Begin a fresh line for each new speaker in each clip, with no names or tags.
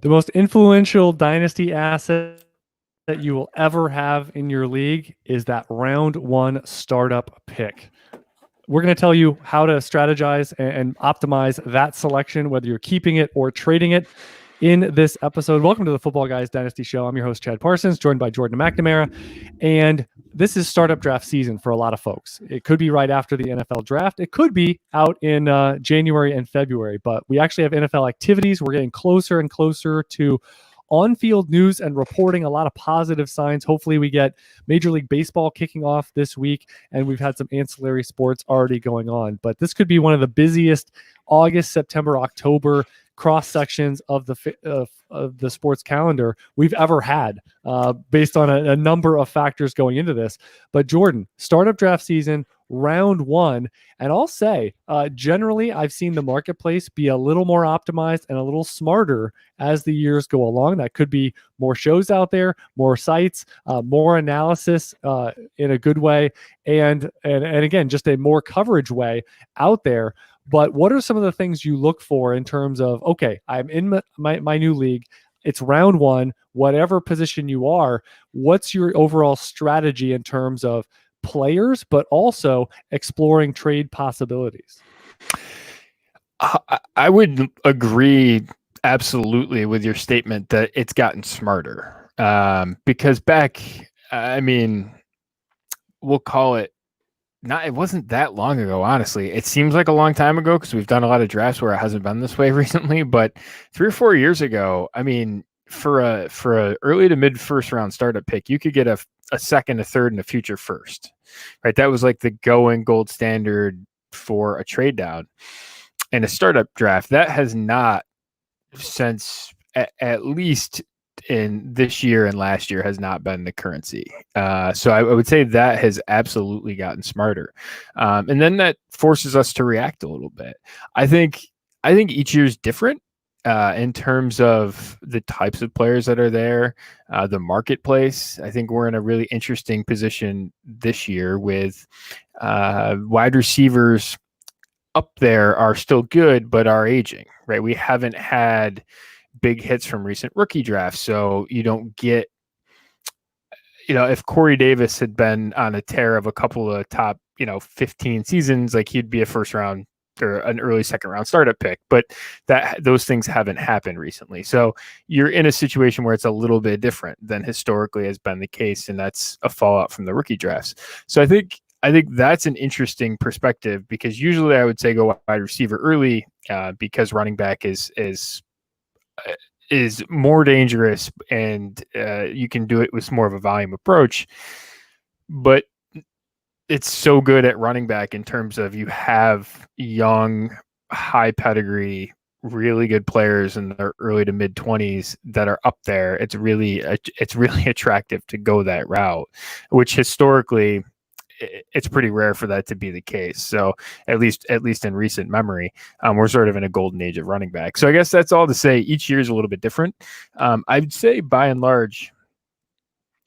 The most influential dynasty asset that you will ever have in your league is that round one startup pick. We're going to tell you how to strategize and optimize that selection, whether you're keeping it or trading it in this episode. Welcome to the Footballguys Dynasty Show. I'm your host, Chad Parsons, joined by Jordan McNamara. And this is startup draft season for a lot of folks. It could be right after the NFL draft. It could be out in January and February, but we actually have NFL activities. We're getting closer and closer to on-field news and reporting, a lot of positive signs. Hopefully we get Major League Baseball kicking off this week, and we've had some ancillary sports already going on. But this could be one of the busiest August, September, October cross sections of the sports calendar we've ever had, based on a number of factors going into this. But Jordan, startup draft season, round one, and I'll say, generally, I've seen the marketplace be a little more optimized and a little smarter as the years go along. That could be more shows out there, more sites, more analysis in a good way, and again, just a more coverage way out there. But what are some of the things you look for in terms of, okay, I'm in my new league, it's round one, whatever position you are, what's your overall strategy in terms of players, but also exploring trade possibilities?
I would agree absolutely with your statement that it's gotten smarter, because we'll call it, it wasn't that long ago, honestly. It seems like a long time ago because we've done a lot of drafts where it hasn't been this way recently, but 3 or 4 years ago, for a early to mid first round startup pick, you could get a second, a third, and a future first, right? That was like the going gold standard for a trade down in a startup draft. That has not, since at least in this year and last year, has not been the currency. So I would say that has absolutely gotten smarter. And then that forces us to react a little bit. I think each year is different in terms of the types of players that are there, the marketplace. I think we're in a really interesting position this year with wide receivers up there are still good, but are aging, right? We haven't had big hits from recent rookie drafts. So you don't get, if Corey Davis had been on a tear of a couple of top, 15 seasons, like he'd be a first round or an early second round startup pick, but those things haven't happened recently. So you're in a situation where it's a little bit different than historically has been the case. And that's a fallout from the rookie drafts. So I think that's an interesting perspective, because usually I would say go wide receiver early, because running back is more dangerous, and you can do it with more of a volume approach. But it's so good at running back in terms of you have young, high pedigree, really good players in their early to mid 20s that are up there. It's really attractive to go that route, which historically it's pretty rare for that to be the case. So at least in recent memory, we're sort of in a golden age of running back. So I guess that's all to say. Each year is a little bit different. I'd say by and large,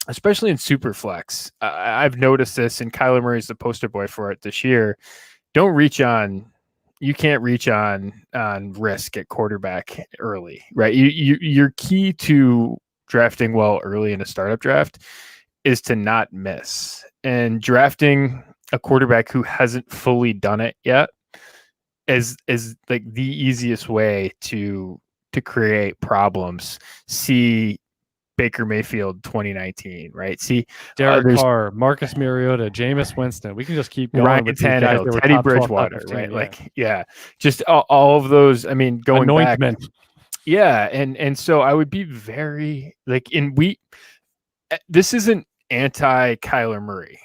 especially in Superflex, I've noticed this, and Kyler Murray's the poster boy for it this year. You can't reach on risk at quarterback early, right? Your key to drafting well early in a startup draft is to not miss. And drafting a quarterback who hasn't fully done it yet is like the easiest way to create problems. See Baker Mayfield 2019, right? See
Derek Carr, Marcus Mariota, Jameis Winston. We can just keep going.
Ryan Tannehill, Teddy Bridgewater, 15, right? Yeah. Just all of those. Going
anointment.
Back. Yeah, and so I would be very this isn't anti Kyler Murray.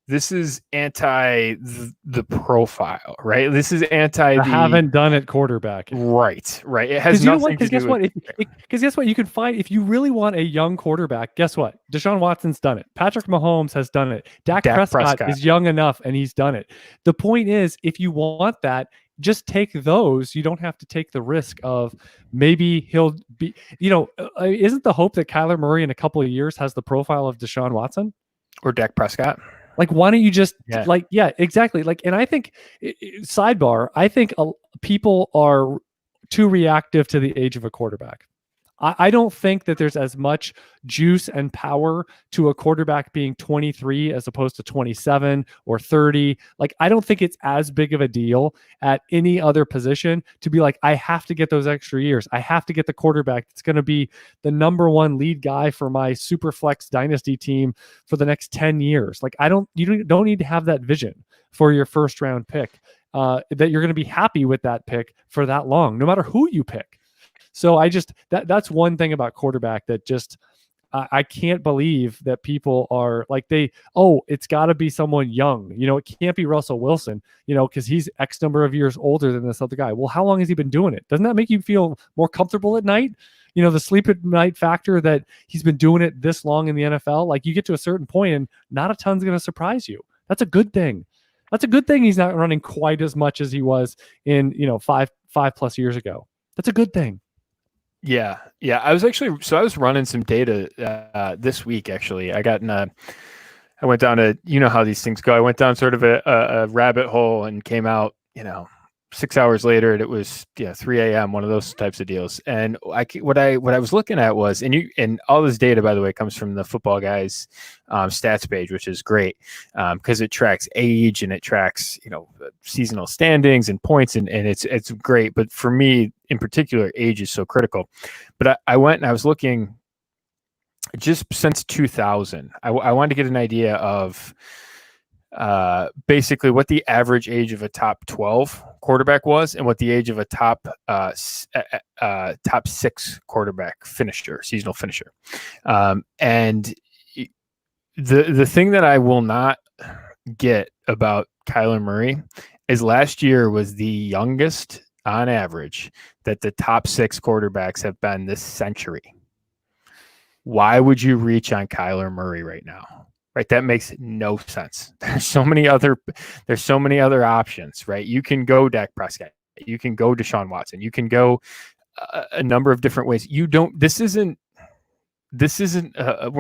This is anti the profile, right? This is anti the
haven't done it quarterback.
Right. It has nothing to do with.
Because guess what? You can find, if you really want a young quarterback, guess what? Deshaun Watson's done it. Patrick Mahomes has done it. Dak Prescott is young enough and he's done it. The point is, if you want that, just take those. You don't have to take the risk of maybe he'll be, isn't the hope that Kyler Murray in a couple of years has the profile of Deshaun Watson?
Or Dak Prescott?
Like, why don't you just exactly. Like, and I think sidebar, I think people are too reactive to the age of a quarterback. I don't think that there's as much juice and power to a quarterback being 23 as opposed to 27 or 30. Like, I don't think it's as big of a deal at any other position to be like, I have to get those extra years. I have to get the quarterback that's going to be the number one lead guy for my super flex dynasty team for the next 10 years. Like, you don't need to have that vision for your first round pick, that you're going to be happy with that pick for that long, no matter who you pick. So that's one thing about quarterback that just, I can't believe that people are like, it's got to be someone young. It can't be Russell Wilson, because he's X number of years older than this other guy. Well, how long has he been doing it? Doesn't that make you feel more comfortable at night? The sleep at night factor that he's been doing it this long in the NFL. Like, you get to a certain point and not a ton's going to surprise you. That's a good thing. That's a good thing he's not running quite as much as he was in, 5+ years ago. That's a good thing.
Yeah. I was running some data this week. Actually, I went down how these things go. I went down sort of a rabbit hole and came out, 6 hours later, and it was 3 a.m. One of those types of deals. And what I was looking at was, and all this data, by the way, comes from the Footballguys stats page, which is great because it tracks age and it tracks seasonal standings and points, and it's great. But for me in particular, age is so critical. But I went and I was looking just since 2000. I wanted to get an idea of basically what the average age of a top 12 quarterback was and what the age of a top 6 quarterback finisher, seasonal finisher. And the thing that I will not get about Kyler Murray is last year was the youngest on average that the top 6 quarterbacks have been this century. Why would you reach on Kyler Murray right now? Right, that makes no sense. There's so many other options, right? You can go Dak Prescott, you can go Deshaun Watson, you can go a number of different ways. We're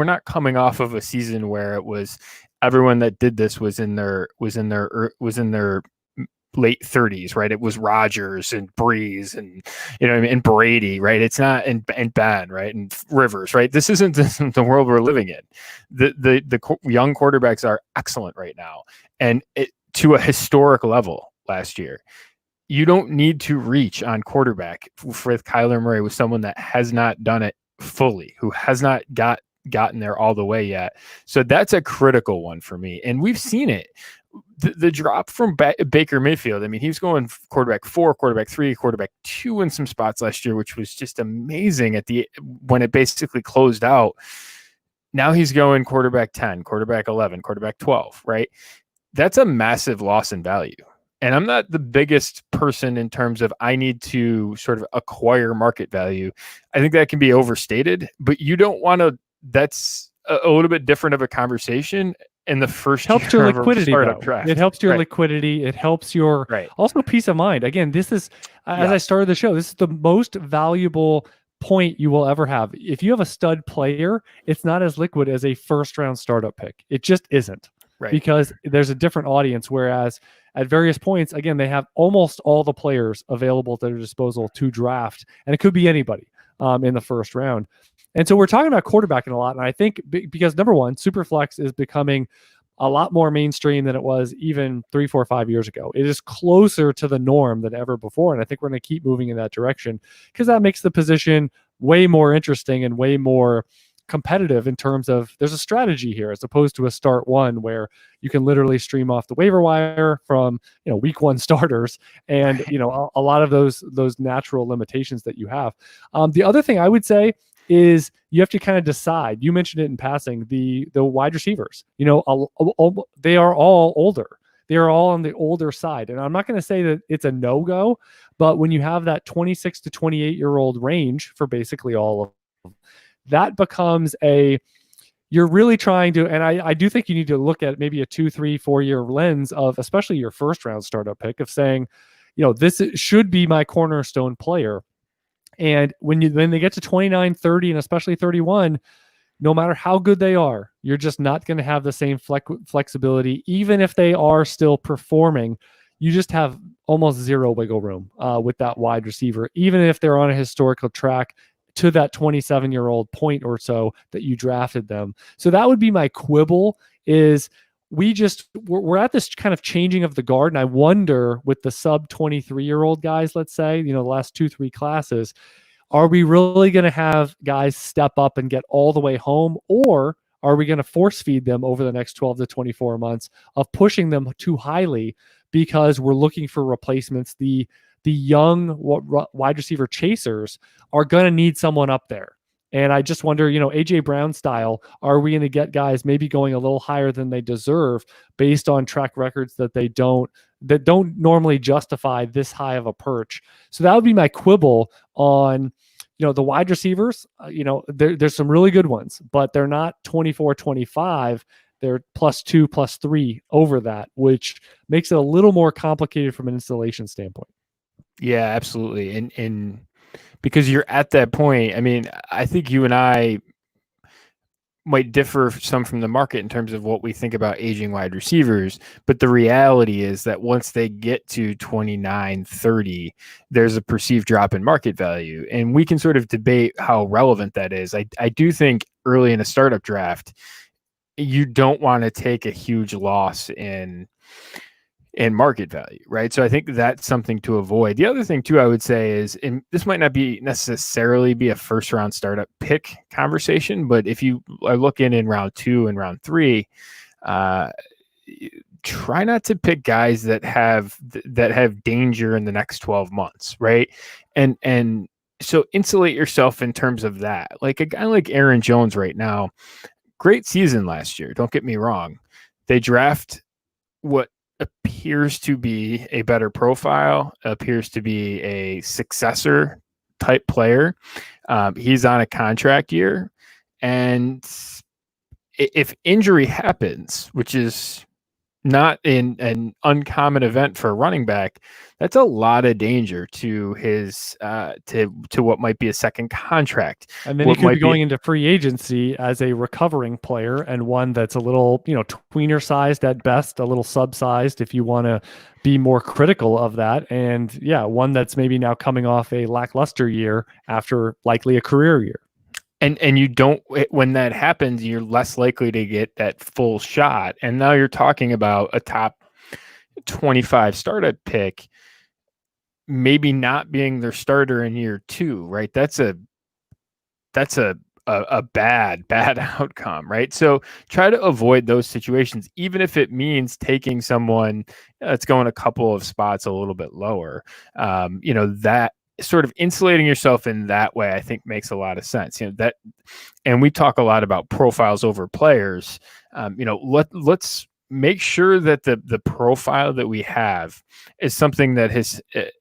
not coming off of a season where it was everyone that did this was in their late 30s, right? It was Rodgers and Breeze and and Brady, right? It's not and Ben, right? And Rivers, right? This isn't the world we're living in. The young quarterbacks are excellent right now, and to a historic level last year. You don't need to reach on quarterback with Kyler Murray with someone that has not done it fully, who has not gotten there all the way yet. So that's a critical one for me, and we've seen it. The drop from Baker Mayfield, I mean, he was going quarterback 4, quarterback 3, quarterback 2 in some spots last year, which was just amazing when it basically closed out. Now he's going quarterback 10, quarterback 11, quarterback 12, right? That's a massive loss in value. And I'm not the biggest person in terms of I need to sort of acquire market value. I think that can be overstated, but you don't want to, that's a little bit different of a conversation. In the first
helps your liquidity,
draft.
It helps your liquidity. It helps your also peace of mind. Again, this is as I started the show, this is the most valuable point you will ever have. If you have a stud player, it's not as liquid as a first round startup pick. It just isn't, because there's a different audience. Whereas at various points, again, they have almost all the players available at their disposal to draft, and it could be anybody in the first round. And so we're talking about quarterbacking a lot. And I think because number one, Superflex is becoming a lot more mainstream than it was even 3, 4, 5 years ago. It is closer to the norm than ever before. And I think we're going to keep moving in that direction because that makes the position way more interesting and way more competitive in terms of there's a strategy here as opposed to a start one where you can literally stream off the waiver wire from week 1 starters and a lot of those natural limitations that you have. The other thing I would say is you have to kind of decide. You mentioned it in passing, the wide receivers. They are all older. They are all on the older side. And I'm not going to say that it's a no-go, but when you have that 26 to 28-year-old range for basically all of them, that becomes you're really trying to, and I do think you need to look at maybe a 2, 3, 4-year lens of especially your first round startup pick of saying, this should be my cornerstone player. And when they get to 29, 30, and especially 31, no matter how good they are, you're just not going to have the same flexibility. Even if they are still performing, you just have almost zero wiggle room with that wide receiver, even if they're on a historical track to that 27-year-old point or so that you drafted them. So that would be my quibble is we're at this kind of changing of the guard. And I wonder with the sub 23-year-old guys, let's say, the last 2-3 classes, are we really going to have guys step up and get all the way home, or are we going to force feed them over the next 12 to 24 months of pushing them too highly because we're looking for replacements? The young wide receiver chasers are going to need someone up there. And I just wonder, AJ Brown style, are we going to get guys maybe going a little higher than they deserve based on track records that don't normally justify this high of a perch? So that would be my quibble on, the wide receivers. There's some really good ones, but they're not 24, 25. They're +2, +3 over that, which makes it a little more complicated from an installation standpoint.
Yeah, absolutely. And because you're at that point, I mean, I think you and I might differ some from the market in terms of what we think about aging wide receivers. But the reality is that once they get to 29, 30, there's a perceived drop in market value. And we can sort of debate how relevant that is. I do think early in a startup draft, you don't want to take a huge loss in market value, right? So I think that's something to avoid. The other thing too, I would say is, and this might not be necessarily be a first round startup pick conversation, but if you are looking in round 2 and round 3, try not to pick guys that have danger in the next 12 months, right? And so insulate yourself in terms of that. Like a guy like Aaron Jones right now, great season last year, don't get me wrong. They draft what appears to be a better profile, appears to be a successor type player. He's on a contract year. And if injury happens, which is not an uncommon event for a running back, that's a lot of danger to his to what might be a second contract.
And then he could be going into free agency as a recovering player, and one that's a little, tweener sized at best, a little sub-sized if you want to be more critical of that. And yeah, one that's maybe now coming off a lackluster year after likely a career year.
And you don't, when that happens, you're less likely to get that full shot. And now you're talking about a top 25 startup pick, maybe not being their starter in year 2, right? That's a bad outcome, right? So try to avoid those situations, even if it means taking someone that's going a couple of spots a little bit lower. That sort of insulating yourself in that way, I think makes a lot of sense. That, and we talk a lot about profiles over players. Let's make sure that the profile that we have is something that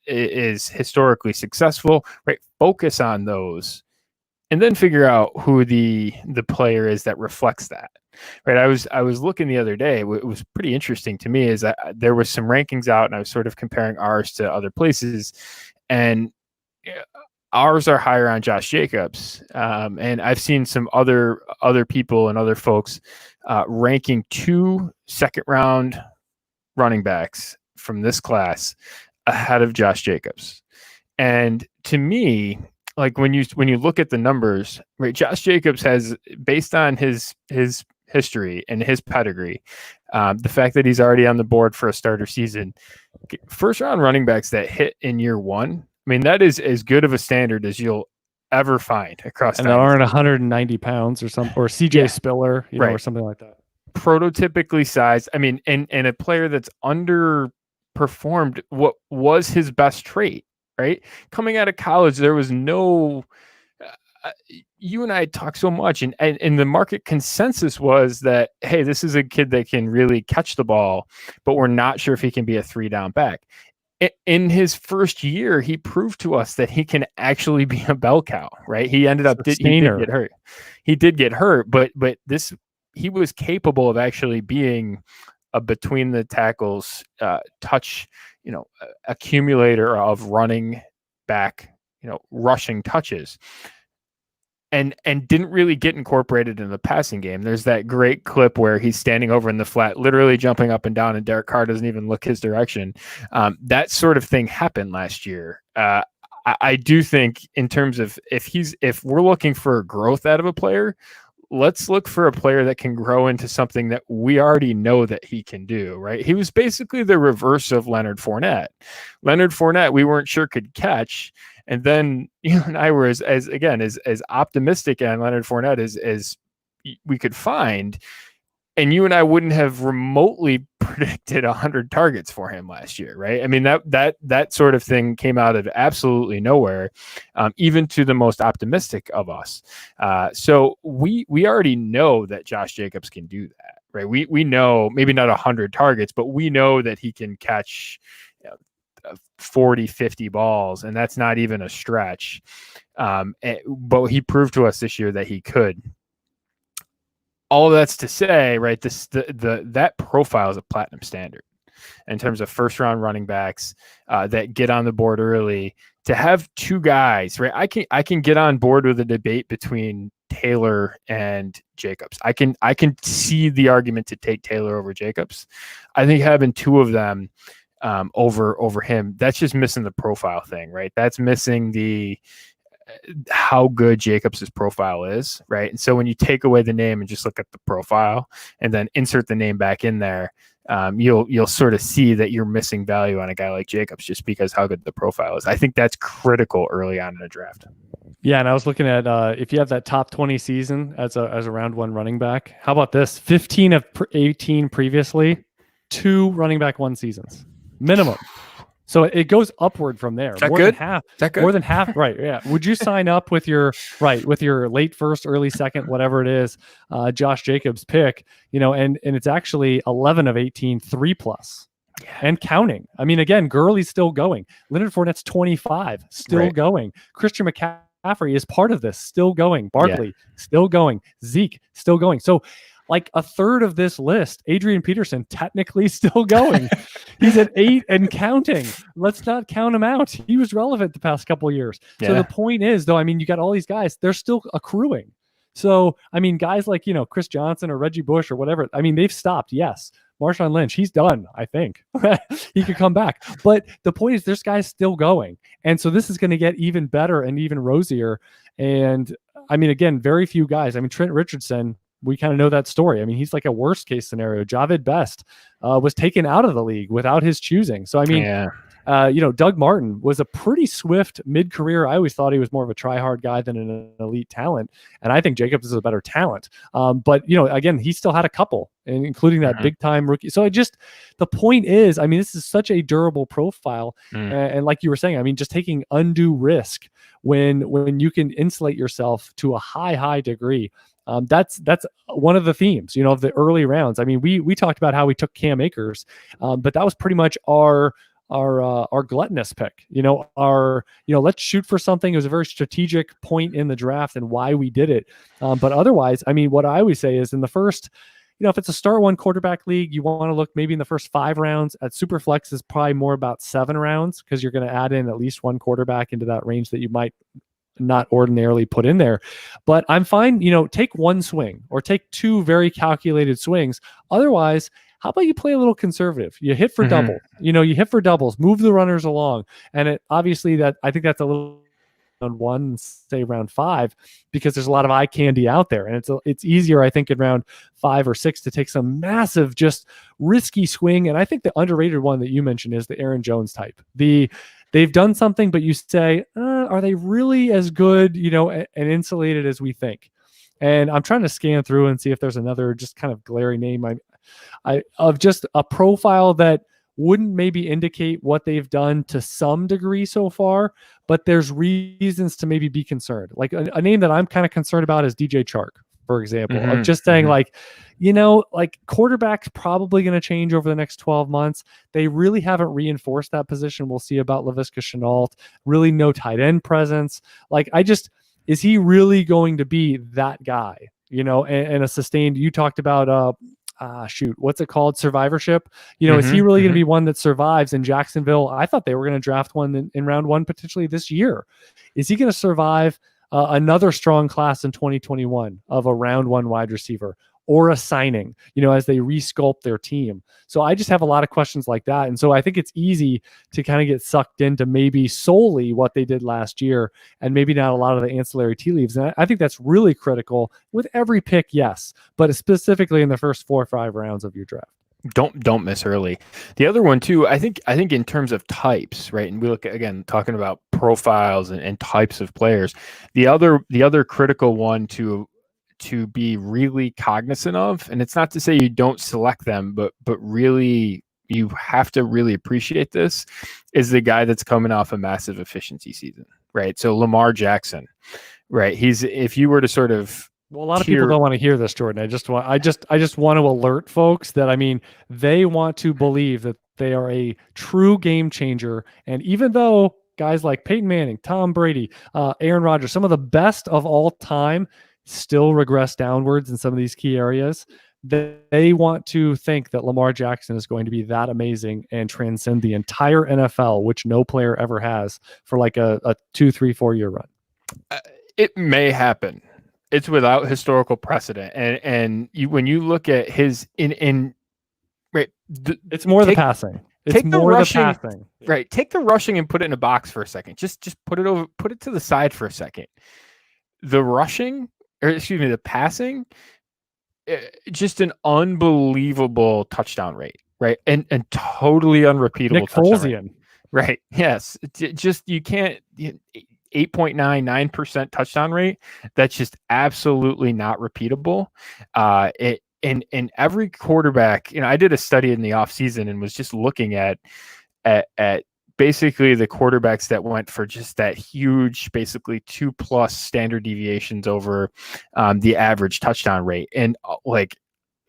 is historically successful, right? Focus on those, and then figure out who the player is that reflects that, right? I was looking the other day. What was pretty interesting to me is that there was some rankings out, and I was sort of comparing ours to other places, and ours are higher on Josh Jacobs. And I've seen some other people and other folks ranking 2 second-round running backs from this class ahead of Josh Jacobs. And to me, like when you look at the numbers, right, Josh Jacobs has, based on his history and his pedigree, the fact that he's already on the board for a starter season, first-round running backs that hit in year 1, I mean, that is as good of a standard as you'll ever find across.
And they aren't 190 pounds or something, or CJ Spiller,
right,
or something like that.
Prototypically sized. I mean, and a player that's underperformed what was his best trait, right? Coming out of college, there was no. You and I talk so much, and the market consensus was that, hey, this is a kid that can really catch the ball, but we're not sure if he can be a 3-down back. In his first year, he proved to us that he can actually be a bell cow, right? He ended up he did get hurt. He did get hurt, but he was capable of actually being a between the tackles touch, accumulator of running back, rushing touches. And didn't really get incorporated in the passing game. There's that great clip where he's standing over in the flat, literally jumping up and down, and Derek Carr doesn't even look his direction. That sort of thing happened last year. I do think in terms of if we're looking for growth out of a player, let's look for a player that can grow into something that we already know that he can do, right? He was basically the reverse of Leonard Fournette. Leonard Fournette, we weren't sure could catch. And then you and I were as optimistic on Leonard Fournette as we could find. And you and I wouldn't have remotely predicted 100 targets for him last year, right? I mean, that sort of thing came out of absolutely nowhere, even to the most optimistic of us. So we already know that Josh Jacobs can do that, right? We know maybe not 100 targets, but we know that he can catch 40, 50 balls, and that's not even a stretch. But he proved to us this year that he could. All that's to say, right, that profile is a platinum standard in terms of first round running backs that get on the board early. To have two guys, right? I can get on board with a debate between Taylor and Jacobs. I can see the argument to take Taylor over Jacobs. I think having two of them over him, that's just missing the profile thing, right? That's missing how good Jacobs's profile is, right? And so when you take away the name and just look at the profile and then insert the name back in there, you'll sort of see that you're missing value on a guy like Jacobs just because how good the profile is. I think that's critical early on in a draft.
Yeah, and I was looking at if you have that top 20 season as a round one running back, how about this? 15 of 18 previously, 2 running back 1 seasons minimum. So it goes upward from there.
More than half.
Right. Yeah. Would you sign up with your late first, early second, whatever it is, Josh Jacobs pick, and it's actually 11 of 18, 3+ and counting. I mean, again, Gurley's still going. Leonard Fournette's 25, still going. Christian McCaffrey is part of this, still going. Barkley, still going. Zeke, still going. So like a third of this list, Adrian Peterson technically still going. He's at 8 and counting. Let's not count him out. He was relevant the past couple of years. Yeah. So the point is, though, I mean, you got all these guys, they're still accruing. So, I mean, guys like, Chris Johnson or Reggie Bush or whatever, I mean, they've stopped. Yes. Marshawn Lynch, he's done, I think. He could come back. But the point is, there's guys still going. And so this is going to get even better and even rosier. And, I mean, again, very few guys. I mean, Trent Richardson, we kind of know that story. I mean, he's like a worst case scenario. Javid Best was taken out of the league without his choosing. So, I mean, Doug Martin was a pretty swift mid-career. I always thought he was more of a try-hard guy than an elite talent. And I think Jacobs is a better talent. But, again, he still had a couple, including that big-time rookie. So the point is, I mean, this is such a durable profile. And like you were saying, I mean, just taking undue risk when you can insulate yourself to a high degree. That's one of the themes, of the early rounds. I mean, we talked about how we took Cam Akers, but that was pretty much our gluttonous pick. Let's shoot for something. It was a very strategic point in the draft and why we did it. But otherwise, I mean, what I always say is in the first, if it's a start 1 quarterback league, you want to look maybe in the first 5 rounds. At Superflex is probably more about 7 rounds because you're going to add in at least 1 quarterback into that range that you might not ordinarily put in there. But I'm fine, take 1 swing or take 2 very calculated swings. Otherwise, how about you play a little conservative? You hit for double, you hit for doubles, move the runners along. And obviously I think that's a little round 1, say round 5, because there's a lot of eye candy out there. And it's easier, I think, in round 5 or 6 to take some massive, just risky swing. And I think the underrated one that you mentioned is the Aaron Jones type. They've done something, but you say, are they really as good, and insulated as we think? And I'm trying to scan through and see if there's another just kind of glaring name of just a profile that wouldn't maybe indicate what they've done to some degree so far, but there's reasons to maybe be concerned. Like a name that I'm kind of concerned about is DJ Chark, for example, of just saying like quarterback's probably going to change over the next 12 months. They really haven't reinforced that position. We'll see about Laviska Shenault, really no tight end presence. Is he really going to be that guy, and a sustained, you talked about, what's it called? Survivorship. Is he really going to be one that survives in Jacksonville? I thought they were going to draft one in round 1 potentially this year. Is he going to survive another strong class in 2021 of a round 1 wide receiver? or a signing, as they resculpt their team. So I just have a lot of questions like that. And so I think it's easy to kind of get sucked into maybe solely what they did last year and maybe not a lot of the ancillary tea leaves. And I think that's really critical with every pick, yes, but specifically in the first 4 or 5 rounds of your draft.
Don't miss early. The other one too, I think in terms of types, right? And we look at, again, talking about profiles and types of players. The other critical one to be really cognizant of, and it's not to say you don't select them, but really you have to really appreciate this, is the guy that's coming off a massive efficiency season, right? So Lamar Jackson, right? If you were to sort of,
well, a lot of people don't want to hear this, Jordan. I just want to alert folks that, they want to believe that they are a true game changer. And even though guys like Peyton Manning, Tom Brady, Aaron Rodgers, some of the best of all time still regress downwards in some of these key areas, they want to think that Lamar Jackson is going to be that amazing and transcend the entire NFL, which no player ever has, for like a 2, 3, 4 year run.
It may happen. It's without historical precedent, and when you look at his right,
it's more the passing. It's more the passing,
right? Take the rushing and put it in a box for a second. Just put it to the side for a second. The passing, just an unbelievable touchdown rate, right? And totally unrepeatable.
Nick Folesian,
right? Yes, just you can't. 8.99% touchdown rate. That's just absolutely not repeatable. In every quarterback, I did a study in the off season and was just looking at basically the quarterbacks that went for just that huge, basically 2+ standard deviations over the average touchdown rate, and like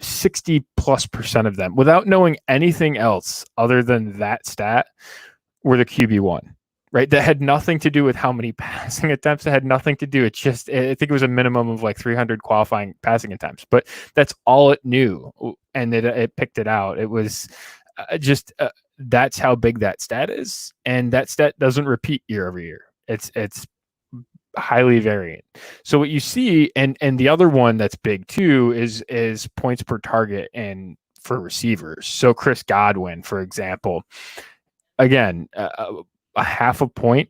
60+% of them, without knowing anything else other than that stat, were the QB1. Right, that had nothing to do with how many passing attempts. It had nothing to do. It's just, I think it was a minimum of like 300 qualifying passing attempts, but that's all it knew, and it picked it out. It was that's how big that stat is, and that stat doesn't repeat year over year. It's highly variant. So what you see, and the other one that's big too is points per target and for receivers. So Chris Godwin, for example, again. A half a point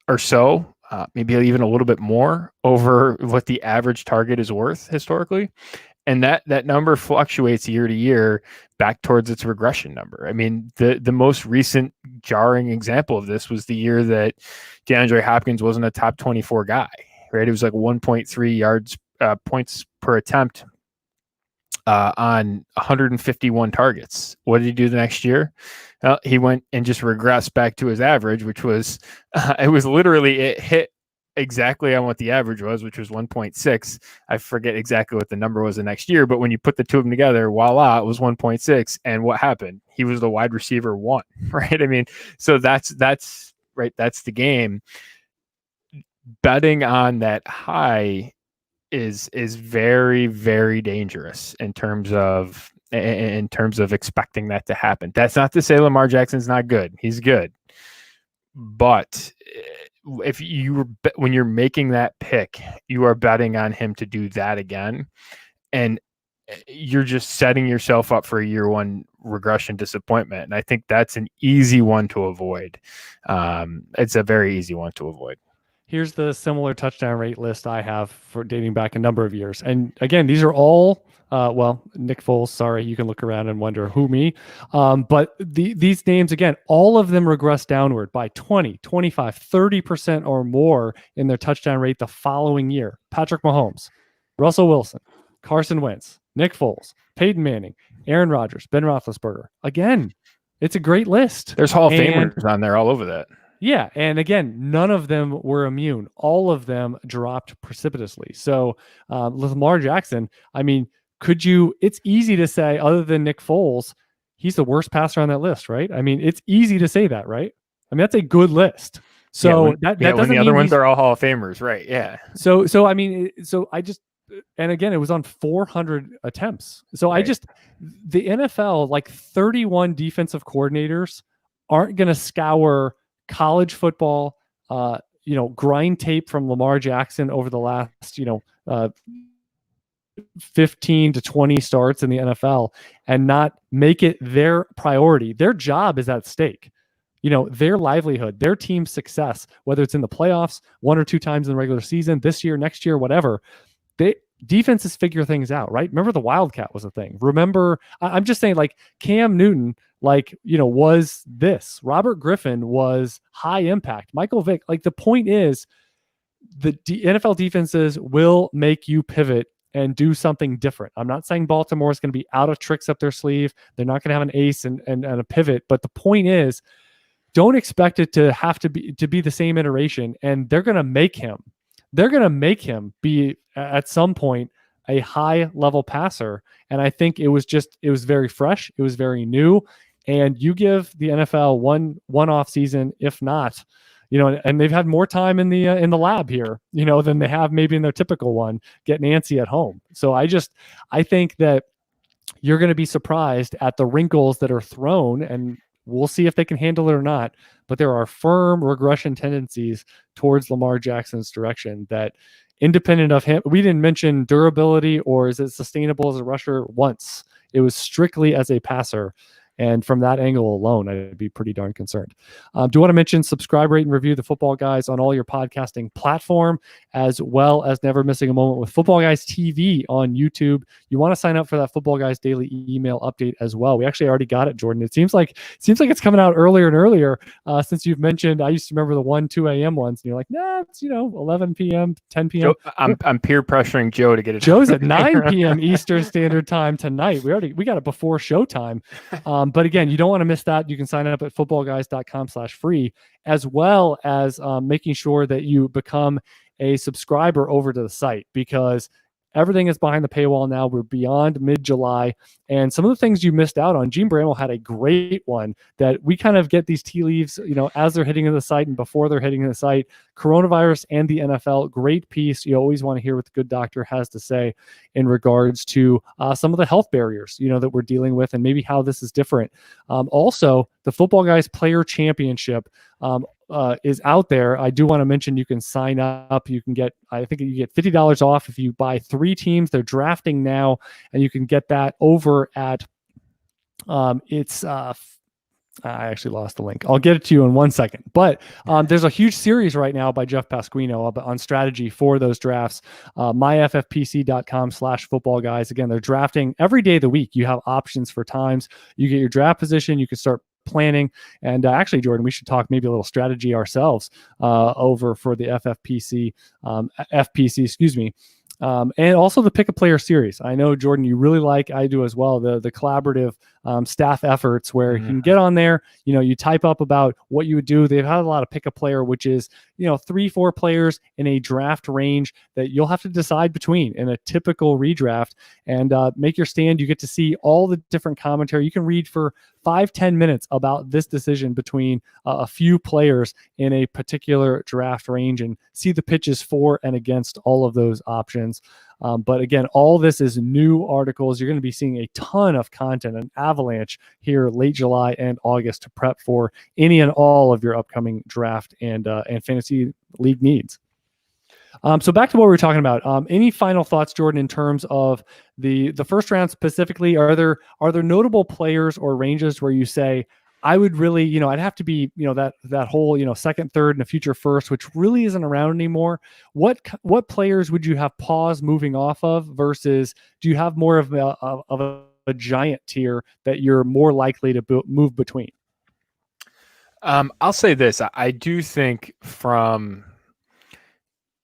or so, maybe even a little bit more over what the average target is worth historically. And that number fluctuates year to year back towards its regression number. The most recent jarring example of this was the year that DeAndre Hopkins wasn't a top 24 guy, right? It was like 1.3 yards points per attempt on 151 targets. What did he do the next year? He went and just regressed back to his average, which was, it hit exactly on what the average was, which was 1.6. I forget exactly what the number was the next year, but when you put the two of them together, voila, it was 1.6. And what happened? He was the wide receiver 1, right? So that's right. That's the game. Betting on that high is very, very dangerous in terms of expecting that to happen. That's not to say Lamar Jackson's not good. He's good. But when you're making that pick, you are betting on him to do that again. And you're just setting yourself up for a year 1 regression disappointment. And I think that's an easy one to avoid. It's a very easy one to avoid.
Here's the similar touchdown rate list I have for dating back a number of years. And again, these are all, Nick Foles, sorry, you can look around and wonder who me. But these names, again, all of them regress downward by 20, 25, 30% or more in their touchdown rate the following year. Patrick Mahomes, Russell Wilson, Carson Wentz, Nick Foles, Peyton Manning, Aaron Rodgers, Ben Roethlisberger. Again, it's a great list.
There's Hall of Famers on there all over that.
Yeah. And again, none of them were immune. All of them dropped precipitously. So Lamar Jackson, it's easy to say, other than Nick Foles, he's the worst passer on that list, right? It's easy to say that, right? That's a good list. So that doesn't
when the
mean
other ones are all Hall of Famers, right? Yeah.
And again, it was on 400 attempts. So
right.
The NFL, like 31 defensive coordinators aren't going to scour college football, grind tape from Lamar Jackson over the last, 15 to 20 starts in the NFL and not make it their priority. Their job is at stake. Their livelihood, their team's success, whether it's in the playoffs, 1 or 2 times in the regular season, this year, next year, whatever, defenses figure things out, right? Remember the Wildcat was a thing. Remember, I'm just saying, like, Cam Newton, was this. Robert Griffin was high impact. Michael Vick, the point is, the NFL defenses will make you pivot and do something different. I'm not saying Baltimore is going to be out of tricks up their sleeve. They're not going to have an ace and a pivot. But the point is, don't expect it to have to be the same iteration. And they're going to make him. They're going to make him be at some point a high level passer. And I think it was very fresh. It was very new. And you give the NFL one off season, if not, and they've had more time in the lab here, than they have maybe in their typical one, getting antsy at home. So I think that you're going to be surprised at the wrinkles that are thrown, and we'll see if they can handle it or not. But there are firm regression tendencies towards Lamar Jackson's direction that, independent of him, we didn't mention durability or is it sustainable as a rusher once. It was strictly as a passer. And from that angle alone, I'd be pretty darn concerned. Do you want to mention subscribe, rate, and review the Football Guys on all your podcasting platform, as well as never missing a moment with Football Guys TV on YouTube. You want to sign up for that Football Guys daily email update as well. We actually already got it, Jordan. It seems like it's coming out earlier and earlier since you've mentioned. I used to remember the 1, 2 a.m. ones, and you're like, nah, it's 11 p.m., 10 p.m.
Joe, I'm peer pressuring Joe to get it.
Joe's at 9 p.m. Eastern Standard Time tonight. We got it before showtime. But again, you don't want to miss that. You can sign up at footballguys.com/free, as well as making sure that you become a subscriber over to the site, because everything is behind the paywall now. We're beyond mid-July. And some of the things you missed out on, Gene Bramwell had a great one that we kind of get these tea leaves, as they're hitting the site and before they're hitting the site. Coronavirus and the NFL, great piece. You always want to hear what the good doctor has to say in regards to some of the health barriers, that we're dealing with, and maybe how this is different. Also, the Football Guys Player Championship is out there. I do want to mention you can sign up. You can get $50 off if you buy 3 teams. They're drafting now, and you can get that over at I actually lost the link. I'll get it to you in 1 second. But there's a huge series right now by Jeff Pasquino on strategy for those drafts. myffpc.com/footballguys. Again, they're drafting every day of the week. You have options for times. You get your draft position. You can start planning. And actually, Jordan, we should talk maybe a little strategy ourselves over for the FFPC, FPC, and also the Pick a Player series. I know, Jordan, you really like, I do as well, the collaborative staff efforts where you can get on there, you type up about what you would do. They've had a lot of Pick a Player, which is, 3-4 players in a draft range that you'll have to decide between in a typical redraft, and make your stand. You get to see all the different commentary. You can read for 5-10 minutes about this decision between a few players in a particular draft range and see the pitches for and against all of those options. But again, all this is new articles. You're going to be seeing a ton of content, an avalanche here late July and August to prep for any and all of your upcoming draft and fantasy league needs. So back to what we were talking about. Any final thoughts, Jordan, in terms of the first round specifically? Are there notable players or ranges where you say, I would really, I'd have to be, that whole, second, third, and a future first, which really isn't around anymore. What players would you have pause moving off of versus do you have more of a giant tier that you're more likely to move between?
I'll say this. I do think from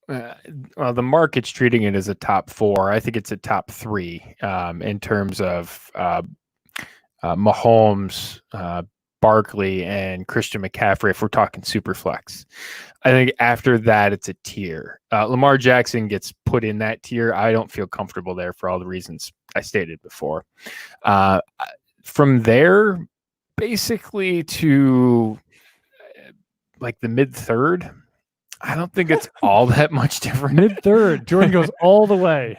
the market's treating it as a top 4. I think it's a top 3 in terms of Mahomes, Barkley, and Christian McCaffrey, if we're talking super flex. I think after that, it's a tier. Lamar Jackson gets put in that tier. I don't feel comfortable there for all the reasons I stated before. From there, basically to like the mid-third, I don't think it's all that much different.
Mid-third, Jordan goes all the way.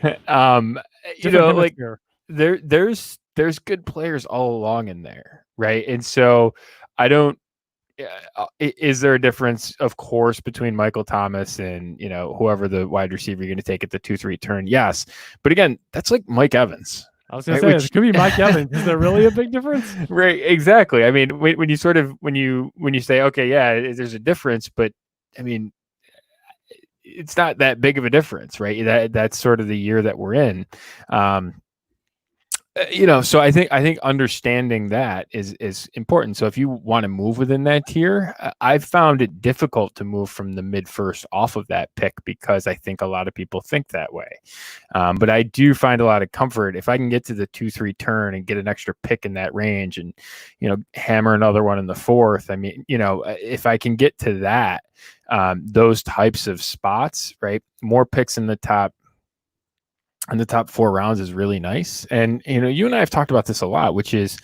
There's good players all along in there, right? And so I don't, is there a difference, of course, between Michael Thomas and, whoever the wide receiver you're going to take at the 2-3 turn? Yes. But again, that's like Mike Evans.
I was going to say, it could be Mike Evans. Is there really a big difference?
Right. Exactly. I mean, when you say, okay, yeah, there's a difference, but I mean, it's not that big of a difference, right? That's sort of the year that we're in. So I think understanding that is important. So if you want to move within that tier, I've found it difficult to move from the mid first off of that pick because I think a lot of people think that way. But I do find a lot of comfort if I can get to the 2-3 turn and get an extra pick in that range and, hammer another one in the fourth. I mean, if I can get to that, those types of spots, right? More picks in the top 4 rounds is really nice. And, you and I have talked about this a lot, which is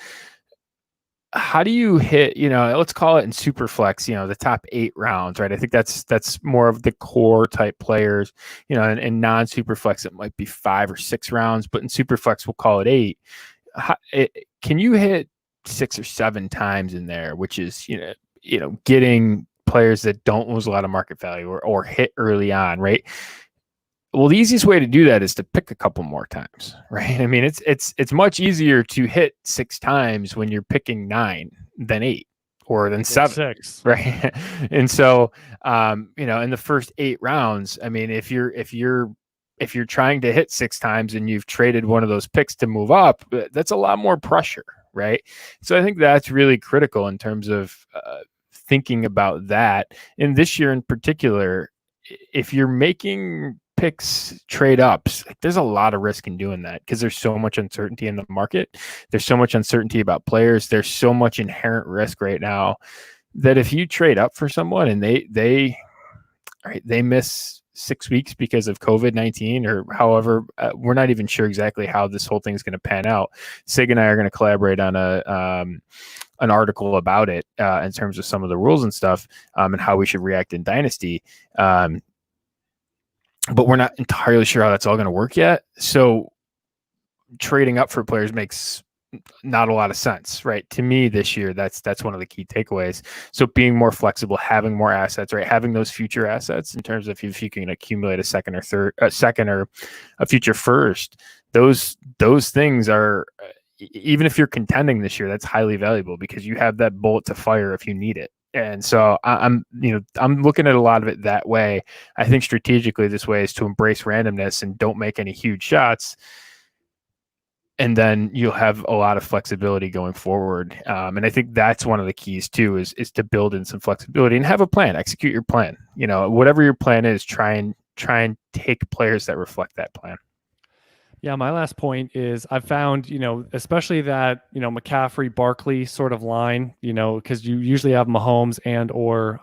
how do you hit, let's call it in super flex, the top 8 rounds, right? I think that's more of the core type players, and in non super flex, it might be 5 or 6 rounds, but in super flex, we'll call it 8. Can you hit 6 or 7 times in there, which is, getting players that don't lose a lot of market value or hit early on, right? Well, the easiest way to do that is to pick a couple more times, right? I mean, it's much easier to hit 6 times when you're picking 9 than 8 or than 7,
6,
right? And so, in the first 8 rounds, I mean, if you're trying to hit 6 times and you've traded one of those picks to move up, that's a lot more pressure, right? So I think that's really critical in terms of thinking about that. And this year in particular, if you're making picks trade ups, there's a lot of risk in doing that because there's so much uncertainty in the market. There's so much uncertainty about players. There's so much inherent risk right now that if you trade up for someone and they miss 6 weeks because of COVID-19 or however, we're not even sure exactly how this whole thing is going to pan out. Sig and I are going to collaborate on an article about it in terms of some of the rules and stuff and how we should react in Dynasty. But we're not entirely sure how that's all going to work yet. So trading up for players makes not a lot of sense, right? To me this year, that's one of the key takeaways. So being more flexible, having more assets, right? Having those future assets in terms of if you can accumulate a second or a future first, those things are, even if you're contending this year, that's highly valuable because you have that bullet to fire if you need it. And so I'm looking at a lot of it that way. I think strategically this way is to embrace randomness and don't make any huge shots. And then you'll have a lot of flexibility going forward. And I think that's one of the keys too, is to build in some flexibility and have a plan, execute your plan. Whatever your plan is, try and take players that reflect that plan.
Yeah, my last point is I've found, especially that, McCaffrey, Barkley sort of line, because you usually have Mahomes and or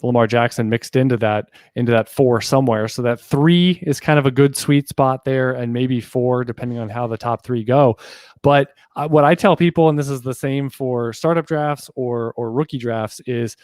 Lamar Jackson mixed into that 4 somewhere. So that 3 is kind of a good sweet spot there, and maybe 4 depending on how the top 3 go. But what I tell people, and this is the same for startup drafts or rookie drafts, is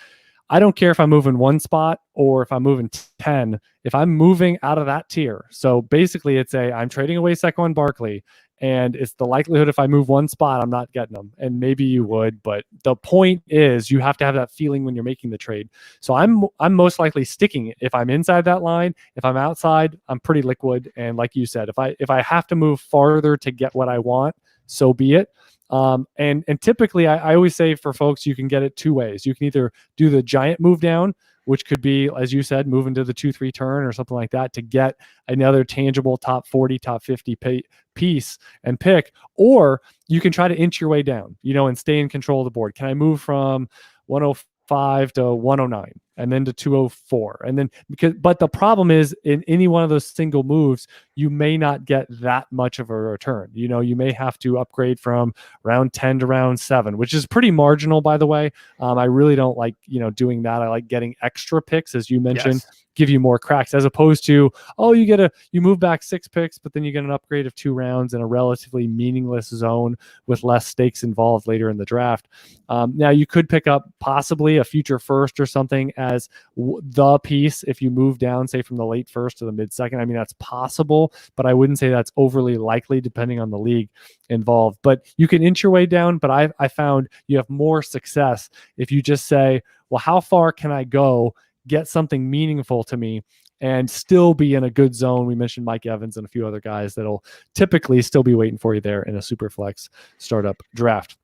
I don't care if I'm moving 1 spot or if I'm moving 10. If I'm moving out of that tier, so basically I'm trading away Saquon Barkley, and it's the likelihood if I move 1 spot, I'm not getting them. And maybe you would, but the point is you have to have that feeling when you're making the trade. So I'm most likely sticking if I'm inside that line. If I'm outside, I'm pretty liquid. And like you said, if I have to move farther to get what I want, so be it. And typically I always say for folks, you can get it 2 ways. You can either do the giant move down, which could be, as you said, moving to the 2-3 turn or something like that to get another tangible top 40, top 50 piece and pick, or you can try to inch your way down, and stay in control of the board. Can I move from 105 to 109 and then to 204? And then but the problem is in any one of those single moves, you may not get that much of a return. You may have to upgrade from round 10 to round 7, which is pretty marginal, by the way. I really don't like, doing that. I like getting extra picks, as you mentioned.
Yes.
give you more cracks, as opposed to, oh, you move back 6 picks, but then you get an upgrade of 2 rounds in a relatively meaningless zone with less stakes involved later in the draft. Now you could pick up possibly a future first or something as the piece if you move down, say from the late first to the mid second. I mean, that's possible, but I wouldn't say that's overly likely depending on the league involved. But you can inch your way down, but I found you have more success if you just say, well, how far can I go, get something meaningful to me, and still be in a good zone. We mentioned Mike Evans and a few other guys that'll typically still be waiting for you there in a super flex startup draft.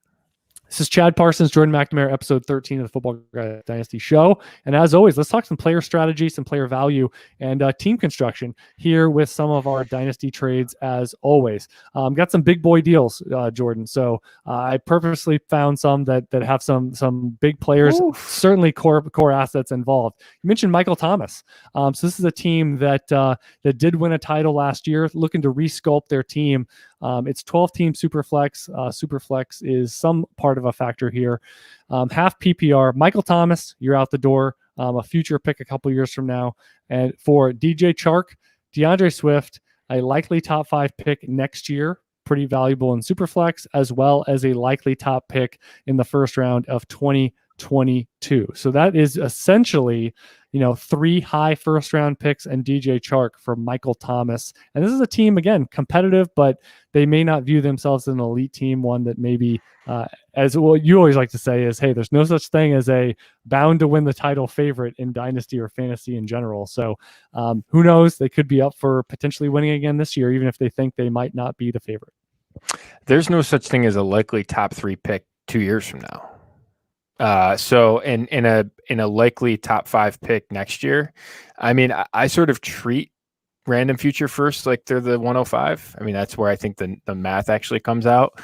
This is Chad Parsons, Jordan McNamara, episode 13 of the Football Guys Dynasty show. And as always, let's talk some player strategy, some player value, and team construction here with some of our Dynasty trades as always. Got some big boy deals, Jordan. So I purposely found some that have some big players, certainly core assets involved. You mentioned Michael Thomas. So this is a team that did win a title last year, looking to resculpt their team. It's 12-team Superflex. Superflex is some part of a factor here. Half PPR. Michael Thomas, you're out the door. A future pick a couple years from now. And for DJ Chark, DeAndre Swift, a likely top 5 pick next year, pretty valuable in Superflex, as well as a likely top pick in the first round of 2022. So that is essentially, 3 high first round picks and DJ Chark for Michael Thomas. And this is a team, again, competitive, but they may not view themselves as an elite team, one that maybe, as well, you always like to say is, hey, there's no such thing as a bound to win the title favorite in Dynasty or fantasy in general. So who knows? They could be up for potentially winning again this year, even if they think they might not be the favorite.
There's no such thing as a likely top 3 pick 2 years from now. So in a likely top 5 pick next year, I mean, I sort of treat random future first like they're the 105. I mean, that's where I think the math actually comes out.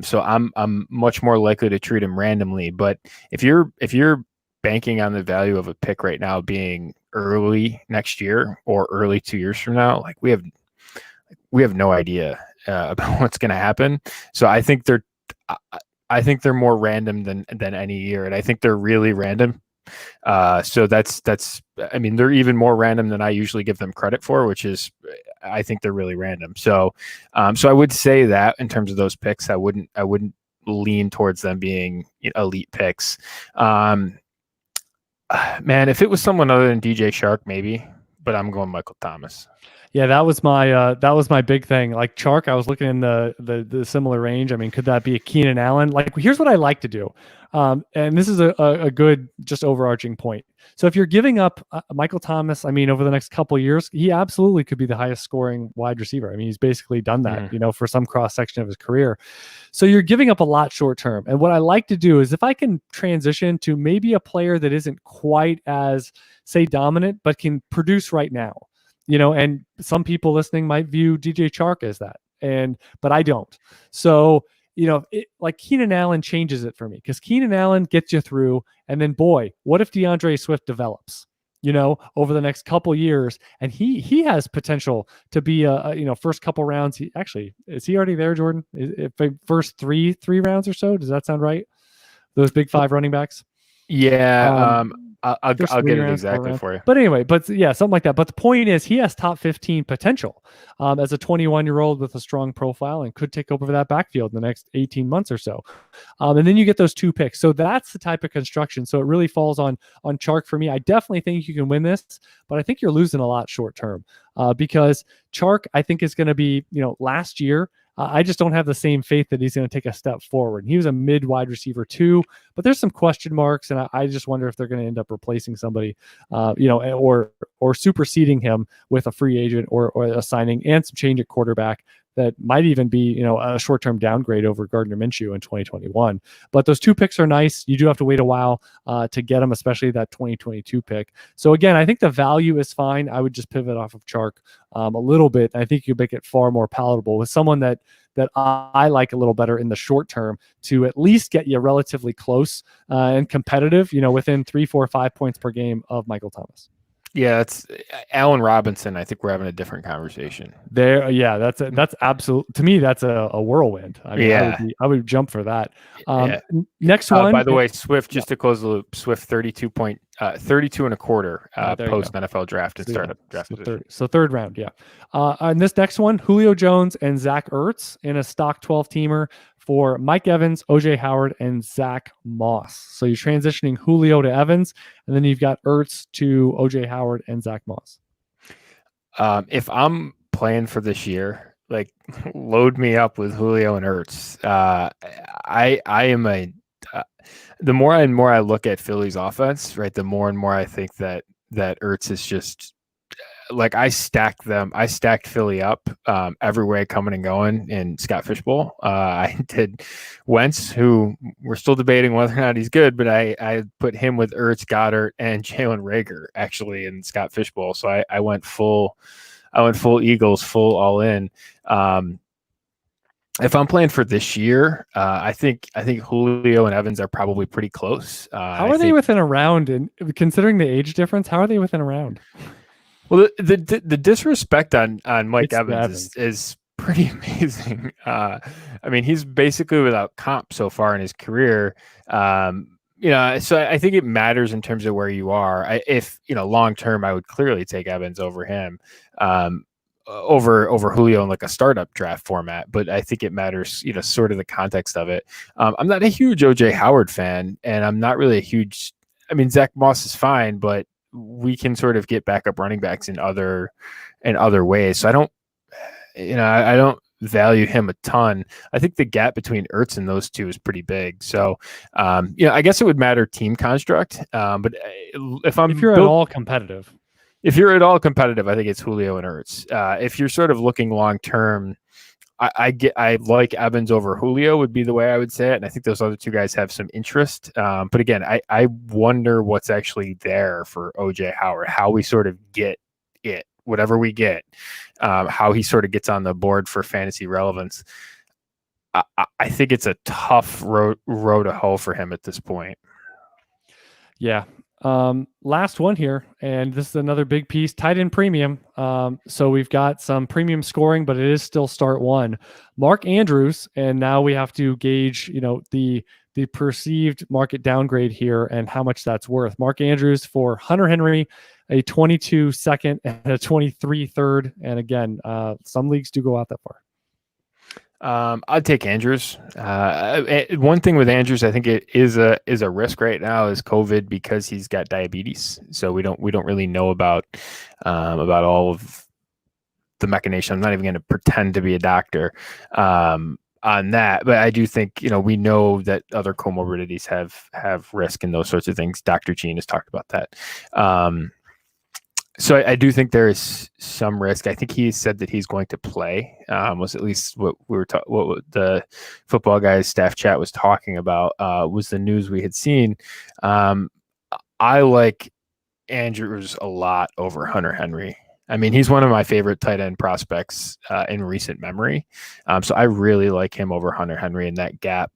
So I'm much more likely to treat them randomly. But if you're banking on the value of a pick right now being early next year or early 2 years from now, like we have no idea about what's going to happen. So I think they're more random than any year, and I think they're really random. So that's I mean, they're even more random than I usually give them credit for, which is I think they're really random. So so I would say that in terms of those picks, I wouldn't lean towards them being elite picks. Man, if it was someone other than DJ Chark, maybe, but I'm going Michael Thomas.
Yeah, that was my big thing. Like Chark, I was looking in the similar range. I mean, could that be a Keenan Allen? Like, here's what I like to do, and this is a good just overarching point. So if you're giving up Michael Thomas, I mean, over the next couple of years, he absolutely could be the highest scoring wide receiver. I mean, he's basically done that, for some cross section of his career. So you're giving up a lot short term. And what I like to do is if I can transition to maybe a player that isn't quite as, say, dominant, but can produce right now. And some people listening might view DJ Chark as that, but I don't. So, like Keenan Allen changes it for me because Keenan Allen gets you through, and then boy, what if DeAndre Swift develops, over the next couple years, and he has potential to be a first couple rounds. Is he already there, Jordan? If first three rounds or so, does that sound right? Those big 5 running backs.
Yeah. I'll get it exactly for you.
But anyway, something like that. But the point is he has top 15 potential as a 21-year-old with a strong profile and could take over that backfield in the next 18 months or so. And then you get those 2 picks. So that's the type of construction. So it really falls on Chark for me. I definitely think you can win this, but I think you're losing a lot short term because Chark, I think, is going to be, last year, I just don't have the same faith that he's going to take a step forward. He was a mid wide receiver too, but there's some question marks, and I just wonder if they're going to end up replacing somebody, or superseding him with a free agent or a signing and some change at quarterback that might even be, a short-term downgrade over Gardner Minshew in 2021. But those 2 picks are nice. You do have to wait a while to get them, especially that 2022 pick. So again, I think the value is fine. I would just pivot off of Chark a little bit. I think you make it far more palatable with someone that I like a little better in the short term to at least get you relatively close and competitive, within 3, 4, 5 points per game of Michael Thomas.
Yeah, it's Allen Robinson. I think we're having a different conversation.
There, yeah, that's absolute to me. That's a whirlwind. I mean,
Yeah,
I would jump for that.
yeah.
Next
By
one,
the way, Swift,
yeah,
just to close the loop, Swift 32 and a quarter
there you
post
go.
NFL draft and
So yeah,
startup draft position.
third round, yeah. And this next one, Julio Jones and Zach Ertz in a stock 12 teamer for Mike Evans, OJ Howard, and Zach Moss. So you're transitioning Julio to Evans, and then you've got Ertz to OJ Howard and Zach Moss.
If I'm playing for this year, like load me up with Julio and Ertz. I am the more and more I look at Philly's offense, right, the more and more I think that Ertz is just like I stacked Philly up every way coming and going in Scott Fishbowl. I did Wentz, who we're still debating whether or not he's good, but I put him with Ertz, Goddard, and Jalen Reagor actually in Scott Fishbowl. So I went full Eagles, full all in. If I'm playing for this year, I think Julio and Evans are probably pretty close.
How are they within a round? And considering the age difference, how are they within a round?
Well, the disrespect on Mike Evans is pretty amazing. I mean, he's basically without comp so far in his career. So I think it matters in terms of where you are. If long term, I would clearly take Evans over him, over Julio in like a startup draft format. But I think it matters, sort of the context of it. I'm not a huge OJ Howard fan, and I'm not really a huge. I mean, Zach Moss is fine, but we can sort of get backup running backs in other ways. So I don't value him a ton. I think the gap between Ertz and those two is pretty big. So, I guess it would matter team construct. But if you're at all competitive, I think it's Julio and Ertz. If you're sort of looking long term, I like Evans over Julio would be the way I would say it. And I think those other two guys have some interest. But again, I wonder what's actually there for OJ Howard, how we sort of get it, whatever we get, how he sort of gets on the board for fantasy relevance. I think it's a tough road to hoe for him at this point.
Yeah. Last one here, and this is another big piece, tight end premium. So we've got some premium scoring, but it is still start one. Mark Andrews, and now we have to gauge, the perceived market downgrade here and how much that's worth. Mark Andrews for Hunter Henry, a 22 second and a 23 third. And again, some leagues do go out that far.
I'd take Andrews. One thing with Andrews, I think it is a risk right now is COVID because he's got diabetes. So we don't really know about all of the machination. I'm not even going to pretend to be a doctor on that, but I do think we know that other comorbidities have risk and those sorts of things. Dr. Gene has talked about that. So I do think there is some risk. I think he said that he's going to play. Was at least what we were what the football guys staff chat was talking about. Was the news we had seen. I like Andrews a lot over Hunter Henry. I mean, he's one of my favorite tight end prospects in recent memory. So I really like him over Hunter Henry, and that gap.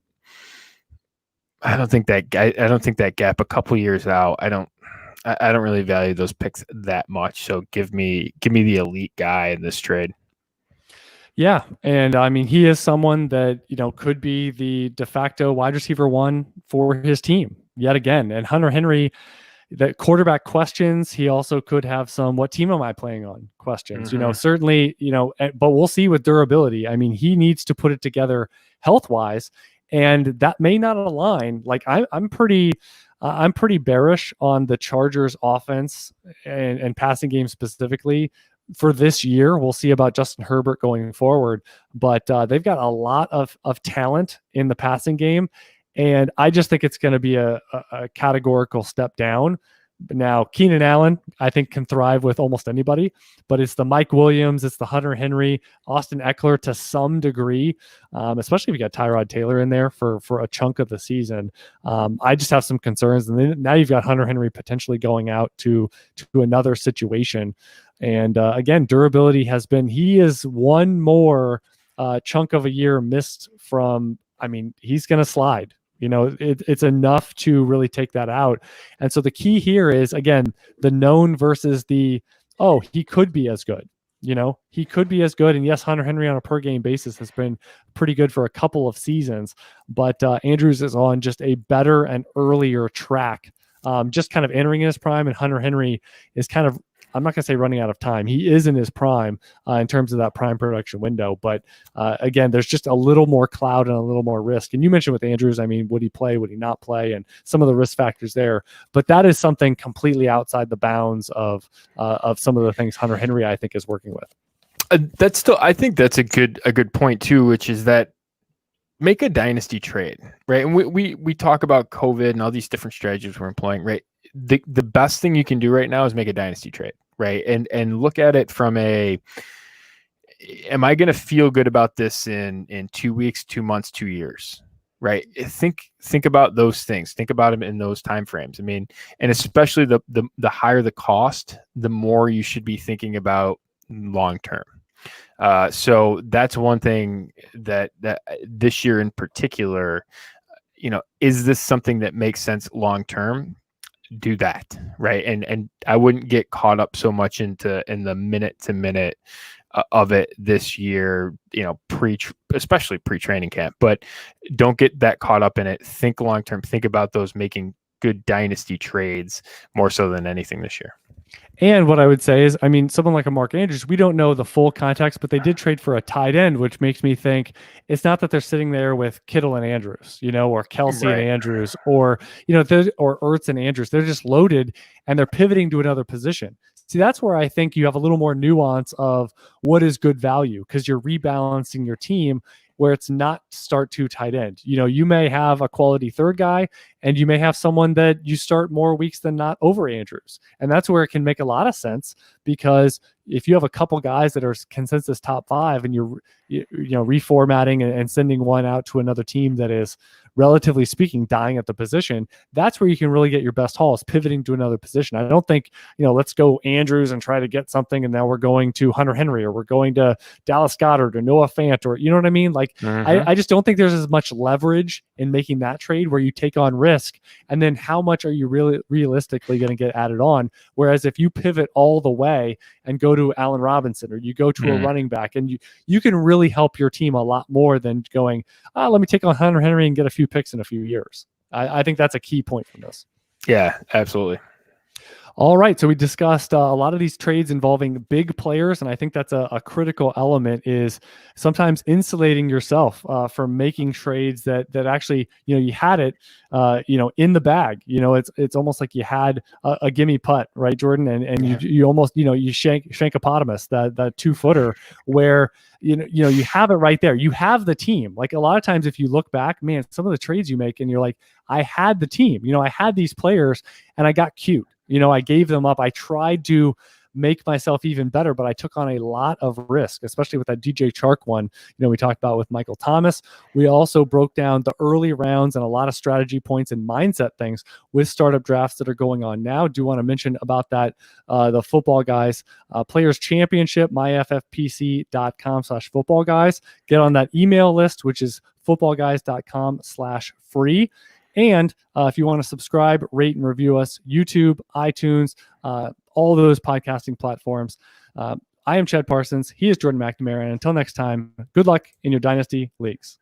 I don't think that gap a couple years out. I don't really value those picks that much. So give me the elite guy in this trade.
Yeah. And I mean, he is someone that, could be the de facto wide receiver one for his team yet again. And Hunter Henry, the quarterback questions, he also could have some, what team am I playing on questions, certainly, but we'll see with durability. I mean, he needs to put it together health-wise, and that may not align. Like I'm pretty bearish on the Chargers offense and passing game specifically for this year. We'll see about Justin Herbert going forward, but they've got a lot of talent in the passing game. And I just think it's going to be a categorical step down. Now, Keenan Allen, I think, can thrive with almost anybody, but it's the Mike Williams, it's the Hunter Henry, Austin Eckler to some degree, especially if you got Tyrod Taylor in there for a chunk of the season. I just have some concerns. And then now you've got Hunter Henry potentially going out to another situation. And again, durability he is one more chunk of a year missed from, I mean, he's going to slide. It's enough to really take that out. And so the key here is, again, the known versus the, oh, he could be as good. He could be as good. And yes, Hunter Henry on a per game basis has been pretty good for a couple of seasons, but Andrews is on just a better and earlier track, just kind of entering his prime. And Hunter Henry is kind of, I'm not going to say running out of time. He is in his prime in terms of that prime production window. But again, there's just a little more cloud and a little more risk. And you mentioned with Andrews, I mean, would he play? Would he not play? And some of the risk factors there. But that is something completely outside the bounds of some of the things Hunter Henry, I think, is working with.
I think that's a good point too, which is that make a dynasty trade, right? And we talk about COVID and all these different strategies we're employing, right? The best thing you can do right now is make a dynasty trade, right? And look at it from am I going to feel good about this in 2 weeks, 2 months, 2 years, right? Think about those things. Think about them in those time frames. I mean, and especially the higher the cost, the more you should be thinking about long term. So that's one thing that this year in particular, is this something that makes sense long term? Do that, right? And I wouldn't get caught up so much in the minute to minute of it this year, especially pre-training camp. But don't get that caught up in it. Think long term. Think about those making good dynasty trades more so than anything this year.
And what I would say is, I mean, someone like a Mark Andrews, we don't know the full context, but they did trade for a tight end, which makes me think it's not that they're sitting there with Kittle and Andrews, or Kelsey and Andrews, or, or Ertz and Andrews. They're just loaded and they're pivoting to another position. See, that's where I think you have a little more nuance of what is good value, because you're rebalancing your team where it's not start two tight end. You may have a quality third guy, and you may have someone that you start more weeks than not over Andrews. And that's where it can make a lot of sense, because if you have a couple guys that are consensus top 5 and you're reformatting and sending one out to another team that is, relatively speaking, dying at the position, that's where you can really get your best hauls, pivoting to another position. I don't think, let's go Andrews and try to get something, and now we're going to Hunter Henry, or we're going to Dallas Goedert or Noah Fant, or you know what I mean? Like, I just don't think there's as much leverage in making that trade where you take on risk, and then how much are you really realistically going to get added on? Whereas if you pivot all the way and go to Allen Robinson, or you go to a running back, and you can really help your team a lot more than going, let me take on Hunter Henry and get a few picks in a few years. I think that's a key point from this.
Yeah, absolutely.
All right. So we discussed a lot of these trades involving big players. And I think that's a critical element, is sometimes insulating yourself from making trades that actually, you had it, in the bag. It's almost like you had a gimme putt, right, Jordan? And you almost, you shankopotamus, that 2-footer where, you have it right there. You have the team. Like, a lot of times if you look back, man, some of the trades you make and you're like, I had the team, I had these players and I got cute. I gave them up. I tried to make myself even better, but I took on a lot of risk, especially with that DJ Chark one, we talked about with Michael Thomas. We also broke down the early rounds and a lot of strategy points and mindset things with startup drafts that are going on now. Do want to mention about that, the Football Guys Players Championship, myffpc.com/footballguys. Get on that email list, which is footballguys.com/free. And if you want to subscribe, rate, and review us, YouTube, iTunes, all those podcasting platforms. I am Chad Parsons. He is Jordan McNamara. And until next time, good luck in your Dynasty leagues.